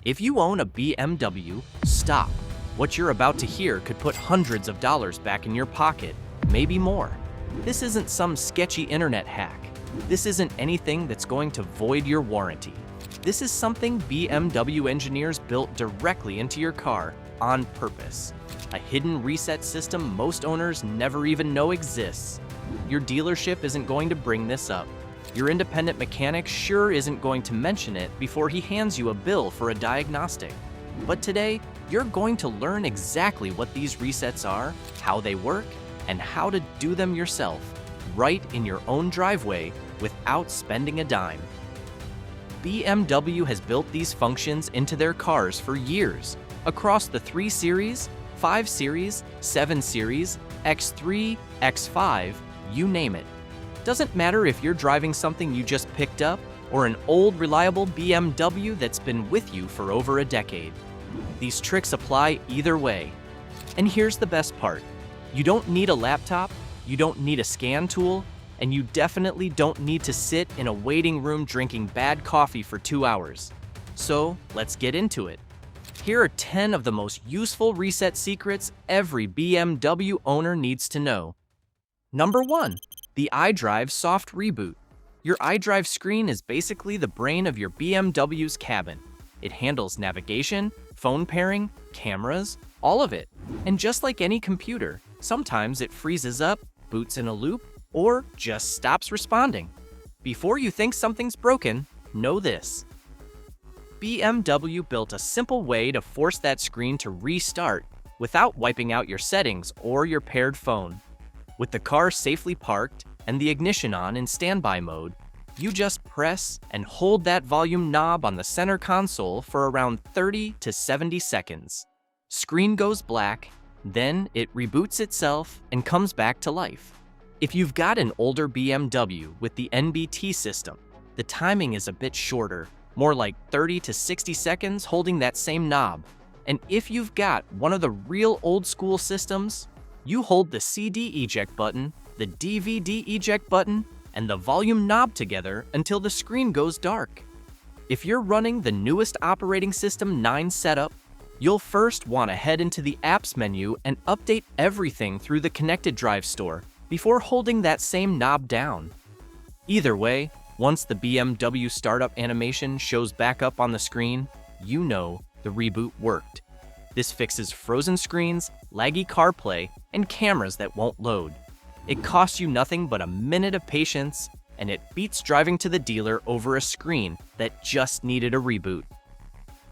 If you own a BMW, stop. What you're about to hear could put hundreds of dollars back in your pocket, maybe more. This isn't some sketchy internet hack. This isn't anything that's going to void your warranty. This is something BMW engineers built directly into your car on purpose. A hidden reset system most owners never even know exists. Your dealership isn't going to bring this up. Your independent mechanic sure isn't going to mention it before he hands you a bill for a diagnostic. But today, you're going to learn exactly what these resets are, how they work, and how to do them yourself, right in your own driveway without spending a dime. BMW has built these functions into their cars for years, across the 3 Series, 5 Series, 7 Series, X3, X5, you name it. Doesn't matter if you're driving something you just picked up or an old, reliable BMW that's been with you for over a decade. These tricks apply either way. And here's the best part. You don't need a laptop, you don't need a scan tool, and you definitely don't need to sit in a waiting room drinking bad coffee for 2 hours. So let's get into it. Here are 10 of the most useful reset secrets every BMW owner needs to know. Number 1. The iDrive soft reboot. Your iDrive screen is basically the brain of your BMW's cabin. It handles navigation, phone pairing, cameras, all of it. And just like any computer, sometimes it freezes up, boots in a loop, or just stops responding. Before you think something's broken, know this. BMW built a simple way to force that screen to restart without wiping out your settings or your paired phone. With the car safely parked and the ignition on in standby mode, you just press and hold that volume knob on the center console for around 30 to 70 seconds. Screen goes black, then it reboots itself and comes back to life. If you've got an older BMW with the NBT system, the timing is a bit shorter, more like 30 to 60 seconds holding that same knob. And if you've got one of the real old school systems, you hold the CD eject button, the DVD eject button, and the volume knob together until the screen goes dark. If you're running the newest operating system 9 setup, you'll first want to head into the apps menu and update everything through the connected drive store before holding that same knob down. Either way, once the BMW startup animation shows back up on the screen, you know the reboot worked. This fixes frozen screens, laggy CarPlay, and cameras that won't load. It costs you nothing but a minute of patience, and it beats driving to the dealer over a screen that just needed a reboot.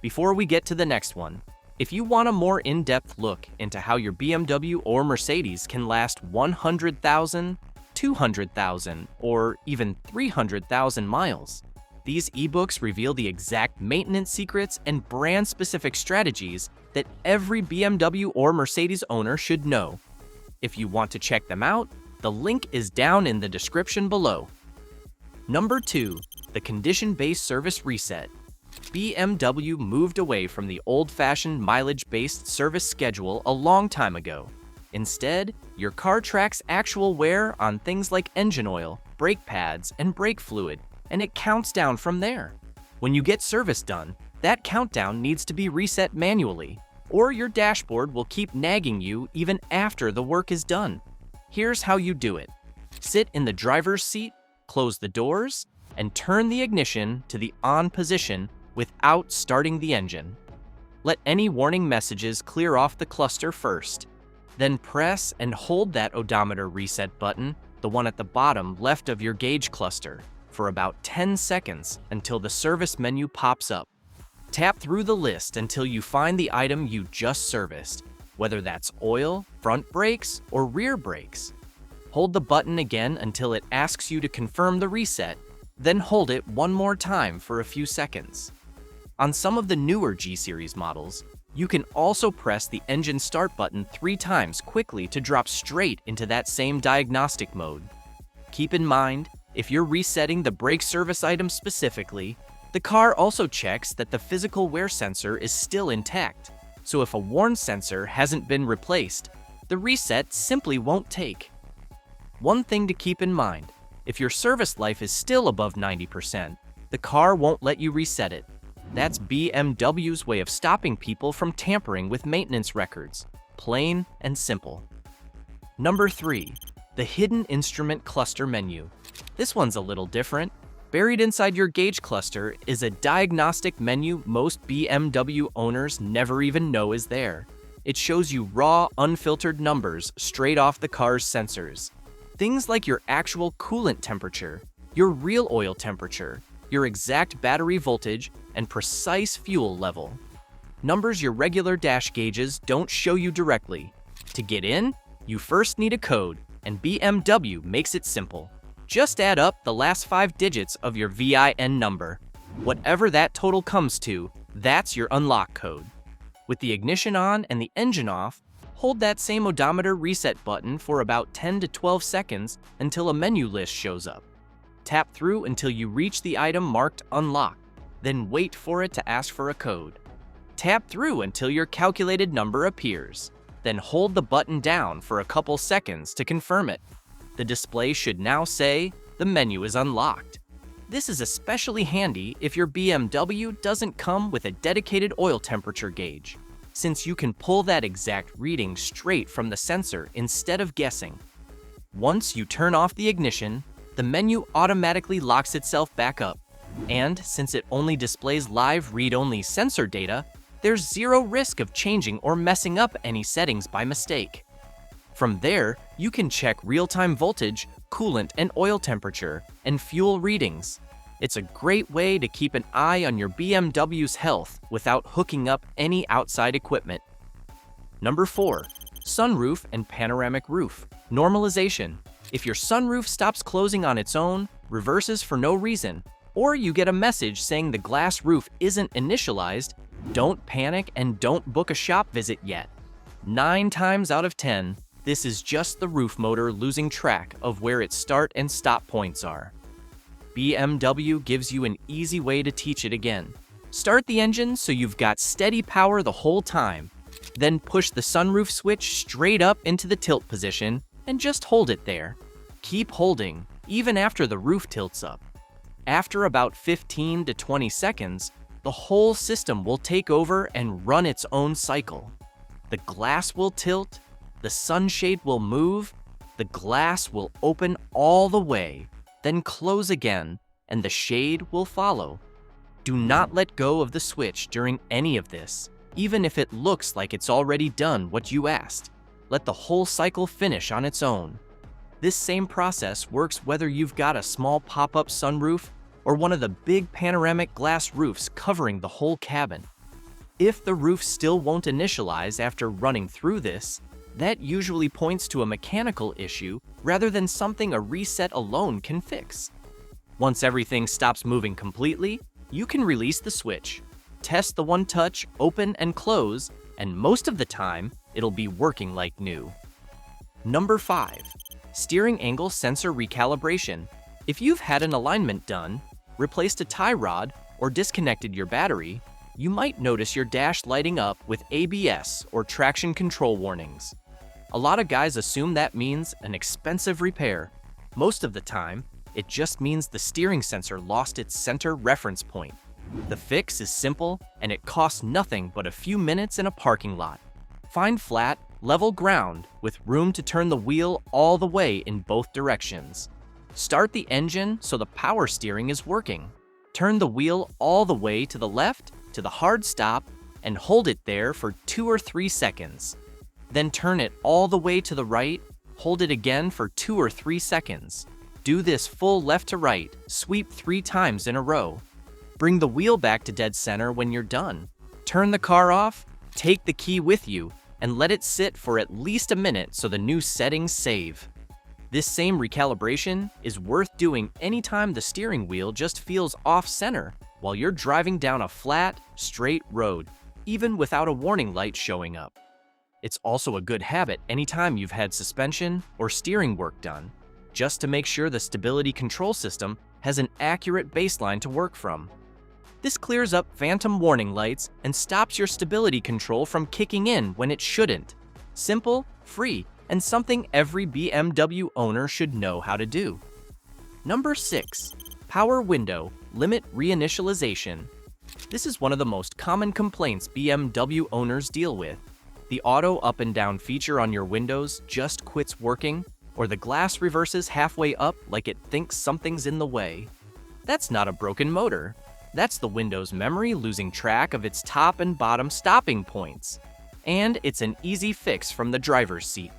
Before we get to the next one, if you want a more in-depth look into how your BMW or Mercedes can last 100,000, 200,000, or even 300,000 miles, these ebooks reveal the exact maintenance secrets and brand-specific strategies that every BMW or Mercedes owner should know. If you want to check them out, the link is down in the description below. Number 2. The condition-based service reset. BMW moved away from the old-fashioned mileage-based service schedule a long time ago. Instead, your car tracks actual wear on things like engine oil, brake pads, and brake fluid, and it counts down from there. When you get service done, that countdown needs to be reset manually, or your dashboard will keep nagging you even after the work is done. Here's how you do it. Sit in the driver's seat, close the doors, and turn the ignition to the on position without starting the engine. Let any warning messages clear off the cluster first. Then press and hold that odometer reset button, the one at the bottom left of your gauge cluster, for about 10 seconds until the service menu pops up. Tap through the list until you find the item you just serviced, whether that's oil, front brakes, or rear brakes. Hold the button again until it asks you to confirm the reset, then hold it one more time for a few seconds. On some of the newer G-Series models, you can also press the engine start button 3 times quickly to drop straight into that same diagnostic mode. Keep in mind, if you're resetting the brake service item specifically, the car also checks that the physical wear sensor is still intact, so if a warn sensor hasn't been replaced, the reset simply won't take. One thing to keep in mind, if your service life is still above 90%, the car won't let you reset it. That's BMW's way of stopping people from tampering with maintenance records. Plain and simple. Number 3. The Hidden Instrument Cluster menu. This one's a little different. Buried inside your gauge cluster is a diagnostic menu most BMW owners never even know is there. It shows you raw, unfiltered numbers straight off the car's sensors. Things like your actual coolant temperature, your real oil temperature, your exact battery voltage, and precise fuel level. Numbers your regular dash gauges don't show you directly. To get in, you first need a code, and BMW makes it simple. Just add up the last 5 digits of your VIN number. Whatever that total comes to, that's your unlock code. With the ignition on and the engine off, hold that same odometer reset button for about 10 to 12 seconds until a menu list shows up. Tap through until you reach the item marked Unlock, then wait for it to ask for a code. Tap through until your calculated number appears, then hold the button down for a couple seconds to confirm it. The display should now say, "The menu is unlocked." This is especially handy if your BMW doesn't come with a dedicated oil temperature gauge, since you can pull that exact reading straight from the sensor instead of guessing. Once you turn off the ignition, the menu automatically locks itself back up, and since it only displays live read-only sensor data, there's zero risk of changing or messing up any settings by mistake. From there, you can check real-time voltage, coolant and oil temperature, and fuel readings. It's a great way to keep an eye on your BMW's health without hooking up any outside equipment. Number 4. Sunroof and panoramic roof. Normalization. If your sunroof stops closing on its own, reverses for no reason, or you get a message saying the glass roof isn't initialized, don't panic and don't book a shop visit yet. 9 times out of 10, this is just the roof motor losing track of where its start and stop points are. BMW gives you an easy way to teach it again. Start the engine so you've got steady power the whole time. Then push the sunroof switch straight up into the tilt position and just hold it there. Keep holding, even after the roof tilts up. After about 15 to 20 seconds, the whole system will take over and run its own cycle. The glass will tilt, the sunshade will move, the glass will open all the way, then close again, and the shade will follow. Do not let go of the switch during any of this, even if it looks like it's already done what you asked. Let the whole cycle finish on its own. This same process works whether you've got a small pop-up sunroof or one of the big panoramic glass roofs covering the whole cabin. If the roof still won't initialize after running through this, that usually points to a mechanical issue rather than something a reset alone can fix. Once everything stops moving completely, you can release the switch, test the one-touch open and close, and most of the time, it'll be working like new. Number 5. Steering angle sensor recalibration. If you've had an alignment done, replaced a tie rod, or disconnected your battery, you might notice your dash lighting up with ABS or traction control warnings. A lot of guys assume that means an expensive repair. Most of the time, it just means the steering sensor lost its center reference point. The fix is simple, and it costs nothing but a few minutes in a parking lot. Find flat, level ground with room to turn the wheel all the way in both directions. Start the engine so the power steering is working. Turn the wheel all the way to the left to the hard stop and hold it there for 2 or 3 seconds. Then turn it all the way to the right, hold it again for 2 or 3 seconds. Do this full left to right, sweep 3 times in a row. Bring the wheel back to dead center when you're done. Turn the car off, take the key with you, and let it sit for at least a minute so the new settings save. This same recalibration is worth doing anytime the steering wheel just feels off-center while you're driving down a flat, straight road, even without a warning light showing up. It's also a good habit anytime you've had suspension or steering work done, just to make sure the stability control system has an accurate baseline to work from. This clears up phantom warning lights and stops your stability control from kicking in when it shouldn't. Simple, free, and something every BMW owner should know how to do. Number 6. Power window, limit reinitialization. This is one of the most common complaints BMW owners deal with. The auto up and down feature on your windows just quits working, or the glass reverses halfway up like it thinks something's in the way. That's not a broken motor. That's the window's memory losing track of its top and bottom stopping points. And it's an easy fix from the driver's seat.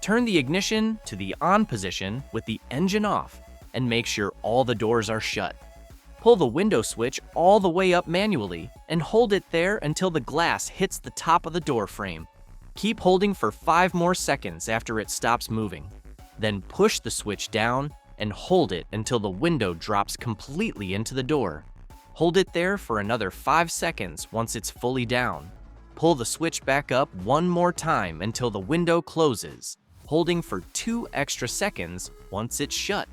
Turn the ignition to the on position with the engine off and make sure all the doors are shut. Pull the window switch all the way up manually and hold it there until the glass hits the top of the door frame. Keep holding for 5 more seconds after it stops moving. Then push the switch down and hold it until the window drops completely into the door. Hold it there for another 5 seconds once it's fully down. Pull the switch back up one more time until the window closes, holding for 2 extra seconds once it's shut.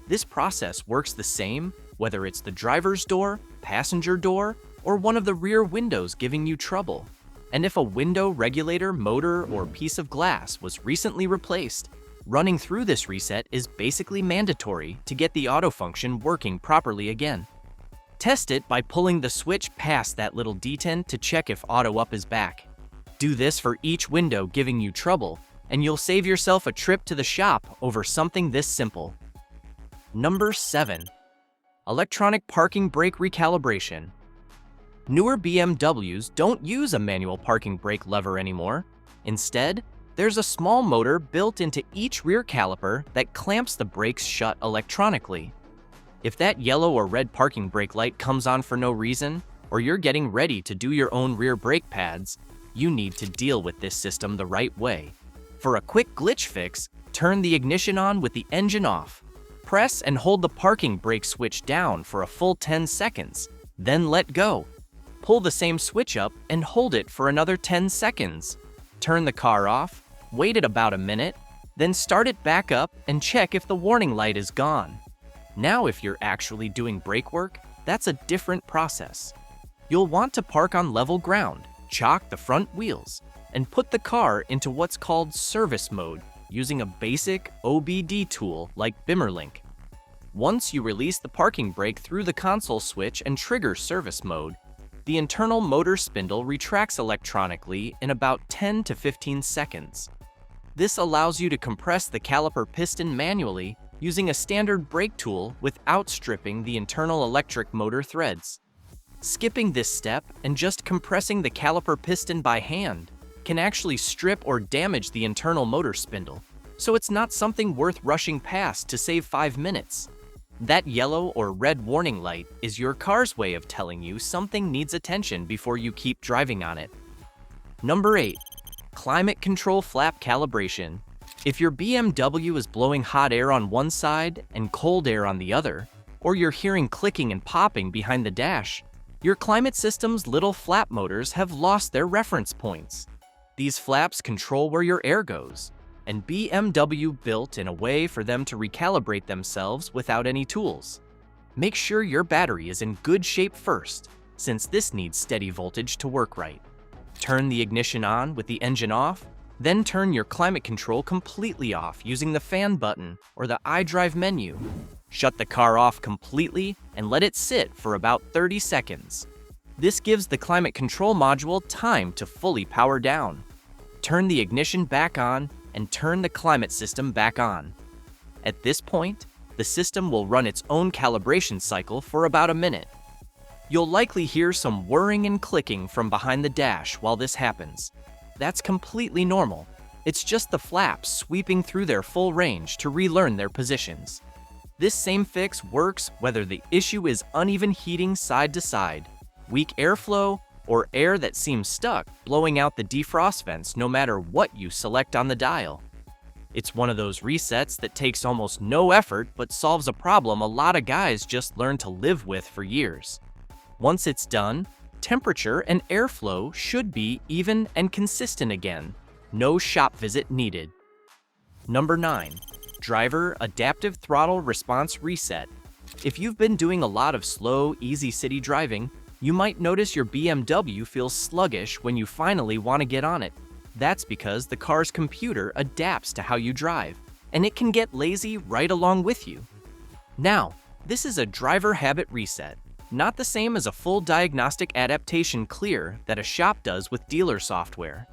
This process works the same whether it's the driver's door, passenger door, or one of the rear windows giving you trouble. And if a window regulator, motor, or piece of glass was recently replaced, running through this reset is basically mandatory to get the auto function working properly again. Test it by pulling the switch past that little detent to check if auto up is back. Do this for each window giving you trouble, and you'll save yourself a trip to the shop over something this simple. Number 7. Electronic parking brake recalibration. Newer BMWs don't use a manual parking brake lever anymore. Instead, there's a small motor built into each rear caliper that clamps the brakes shut electronically. If that yellow or red parking brake light comes on for no reason, or you're getting ready to do your own rear brake pads, you need to deal with this system the right way. For a quick glitch fix, turn the ignition on with the engine off. Press and hold the parking brake switch down for a full 10 seconds, then let go. Pull the same switch up and hold it for another 10 seconds. Turn the car off, wait it about a minute, then start it back up and check if the warning light is gone. Now if you're actually doing brake work, that's a different process. You'll want to park on level ground, chock the front wheels, and put the car into what's called service mode using a basic OBD tool like Bimmerlink. Once you release the parking brake through the console switch and trigger service mode, the internal motor spindle retracts electronically in about 10 to 15 seconds. This allows you to compress the caliper piston manually using a standard brake tool without stripping the internal electric motor threads. Skipping this step and just compressing the caliper piston by hand can actually strip or damage the internal motor spindle, so it's not something worth rushing past to save 5 minutes. That yellow or red warning light is your car's way of telling you something needs attention before you keep driving on it. Number 8. Climate control flap calibration. If your BMW is blowing hot air on one side and cold air on the other, or you're hearing clicking and popping behind the dash, your climate system's little flap motors have lost their reference points. These flaps control where your air goes, and BMW built in a way for them to recalibrate themselves without any tools. Make sure your battery is in good shape first, since this needs steady voltage to work right. Turn the ignition on with the engine off, then turn your climate control completely off using the fan button or the iDrive menu. Shut the car off completely and let it sit for about 30 seconds. This gives the climate control module time to fully power down. Turn the ignition back on and turn the climate system back on. At this point, the system will run its own calibration cycle for about a minute. You'll likely hear some whirring and clicking from behind the dash while this happens. That's completely normal. It's just the flaps sweeping through their full range to relearn their positions. This same fix works whether the issue is uneven heating side to side, weak airflow, or air that seems stuck blowing out the defrost vents no matter what you select on the dial. It's one of those resets that takes almost no effort but solves a problem a lot of guys just learned to live with for years. Once it's done, temperature and airflow should be even and consistent again. No shop visit needed. Number 9. Driver Adaptive Throttle Response Reset. If you've been doing a lot of slow, easy city driving, you might notice your BMW feels sluggish when you finally want to get on it. That's because the car's computer adapts to how you drive, and it can get lazy right along with you. Now, this is a driver habit reset. Not the same as a full diagnostic adaptation clear that a shop does with dealer software.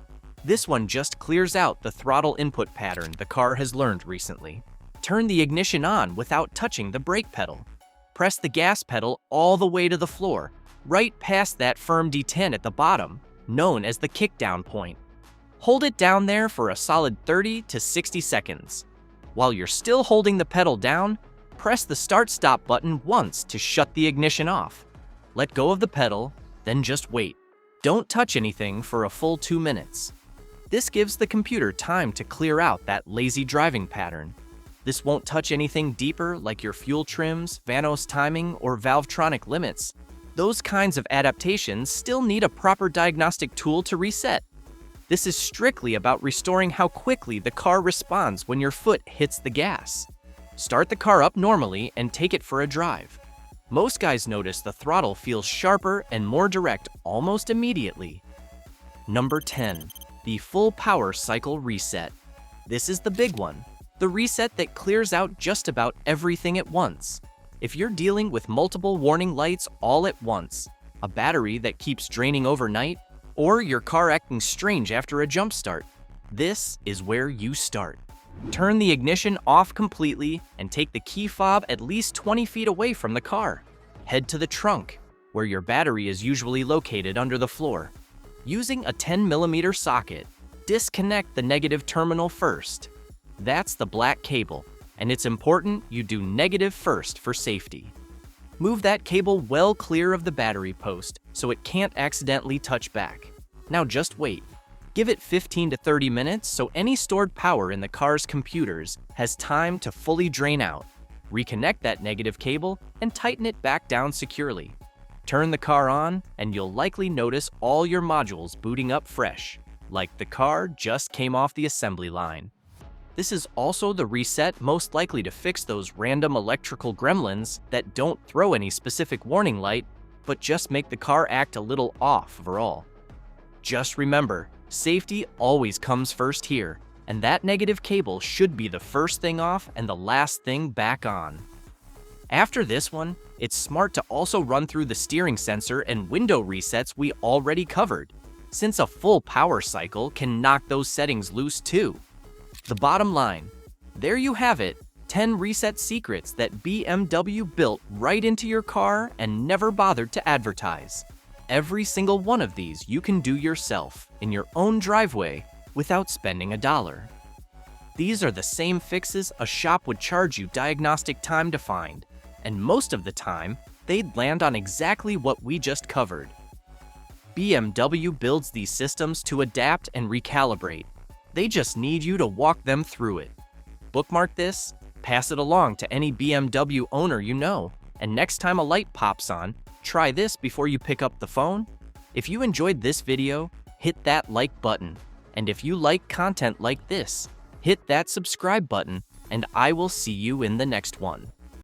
This one just clears out the throttle input pattern the car has learned recently. Turn the ignition on without touching the brake pedal. Press the gas pedal all the way to the floor, right past that firm detent at the bottom, known as the kickdown point. Hold it down there for a solid 30 to 60 seconds. While you're still holding the pedal down, press the start-stop button once to shut the ignition off. Let go of the pedal, then just wait. Don't touch anything for a full 2 minutes. This gives the computer time to clear out that lazy driving pattern. This won't touch anything deeper like your fuel trims, Vanos timing, or Valvetronic limits. Those kinds of adaptations still need a proper diagnostic tool to reset. This is strictly about restoring how quickly the car responds when your foot hits the gas. Start the car up normally and take it for a drive. Most guys notice the throttle feels sharper and more direct almost immediately. Number 10. The full power cycle reset. This is the big one, the reset that clears out just about everything at once. If you're dealing with multiple warning lights all at once, a battery that keeps draining overnight, or your car acting strange after a jump start, this is where you start. Turn the ignition off completely and take the key fob at least 20 feet away from the car. Head to the trunk, where your battery is usually located under the floor. Using a 10mm socket, disconnect the negative terminal first. That's the black cable, and it's important you do negative first for safety. Move that cable well clear of the battery post so it can't accidentally touch back. Now just wait. Give it 15 to 30 minutes so any stored power in the car's computers has time to fully drain out. Reconnect that negative cable and tighten it back down securely. Turn the car on and you'll likely notice all your modules booting up fresh, like the car just came off the assembly line. This is also the reset most likely to fix those random electrical gremlins that don't throw any specific warning light, but just make the car act a little off overall. Just remember, safety always comes first here, and that negative cable should be the first thing off and the last thing back on. After this one, it's smart to also run through the steering sensor and window resets we already covered, since a full power cycle can knock those settings loose too. The bottom line, there you have it, 10 reset secrets that BMW built right into your car and never bothered to advertise. Every single one of these you can do yourself in your own driveway without spending $1. These are the same fixes a shop would charge you diagnostic time to find, and most of the time, they'd land on exactly what we just covered. BMW builds these systems to adapt and recalibrate. They just need you to walk them through it. Bookmark this, pass it along to any BMW owner you know, and next time a light pops on, try this before you pick up the phone. If you enjoyed this video, hit that like button. And if you like content like this, hit that subscribe button, and I will see you in the next one.